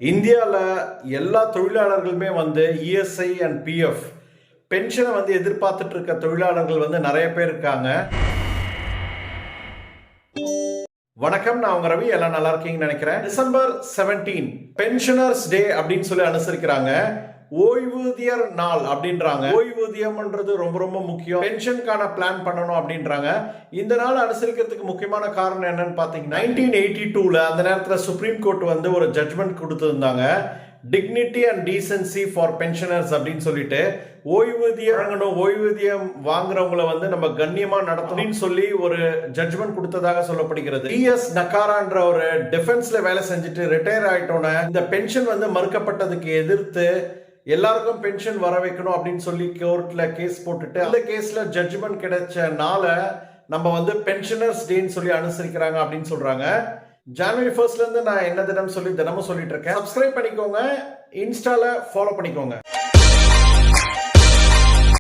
இந்தியாவில் எல்லா தொழிலாளர்களுமே வந்து இஎஸ்ஐ அண்ட் பிஎஃப் பென்ஷனை வந்து எதிர்பார்த்துட்டு இருக்க தொழிலாளர்கள் வந்து நிறைய பேர் இருக்காங்க. வணக்கம், நான் உங்க ரவி. எல்லாம் நல்லா இருக்கீங்கன்னு நினைக்கிறேன். டிசம்பர் 17 பென்ஷனர்ஸ் டே அப்படின்னு சொல்லி அனுசரிக்கிறாங்க. ஓய்வூதியர் நாள் அப்படின்றாங்க. ஓய்வூதியம்ன்றது ரொம்ப ரொம்ப முக்கியம். பென்ஷனுக்கான பிளான் பண்ணணும் அப்படின்றாங்க. இந்த நாள் அனுசரிக்கிறதுக்கு முக்கியமான காரணம் என்னன்னு பாத்தீங்கன்னா 1982ல அந்த நேரத்தில் சுப்ரீம் கோர்ட் வந்து ஒரு ஜட்மெண்ட் கொடுத்திருந்தாங்க. Dignity and decency for pensioners அப்படின்னு சொல்லிட்டு ஓய்வூதியம் வாங்குறவங்களை வந்து நம்ம கண்ணியமா நடத்தணும்னு சொல்லி ஒரு ஜட்மெண்ட் கொடுத்ததாக சொல்லப்படுகிறது. டிஎஸ் நக்காரான்ற ஒரு டிஃபென்ஸ்ல வேலை செஞ்சுட்டு ரிட்டையர் ஆயிட்டோன்னு இந்த பென்ஷன் வந்து மறுக்கப்பட்டதுக்கு எதிர்த்து எல்லாருக்கும் பென்ஷன் வர வைக்கணும் அப்படின்னு சொல்லி கோர்ட்ல கேஸ் போட்டுட்டு அந்த கேஸ்ல ஜட்ஜ்மெண்ட் கிடைச்சனால நம்ம வந்து பென்ஷனர்ஸ் டேன்னு சொல்லி அனுசரிக்கிறாங்க அப்படின்னு சொல்றாங்க. ஜனவரி 1st இருந்து நான் என்ன தினம் சொல்லி தினமும் சொல்லிட்டு இருக்கேன். சப்ஸ்கிரைப் பண்ணிக்கோங்க, இன்ஸ்டால ஃபாலோ பண்ணிக்கோங்க.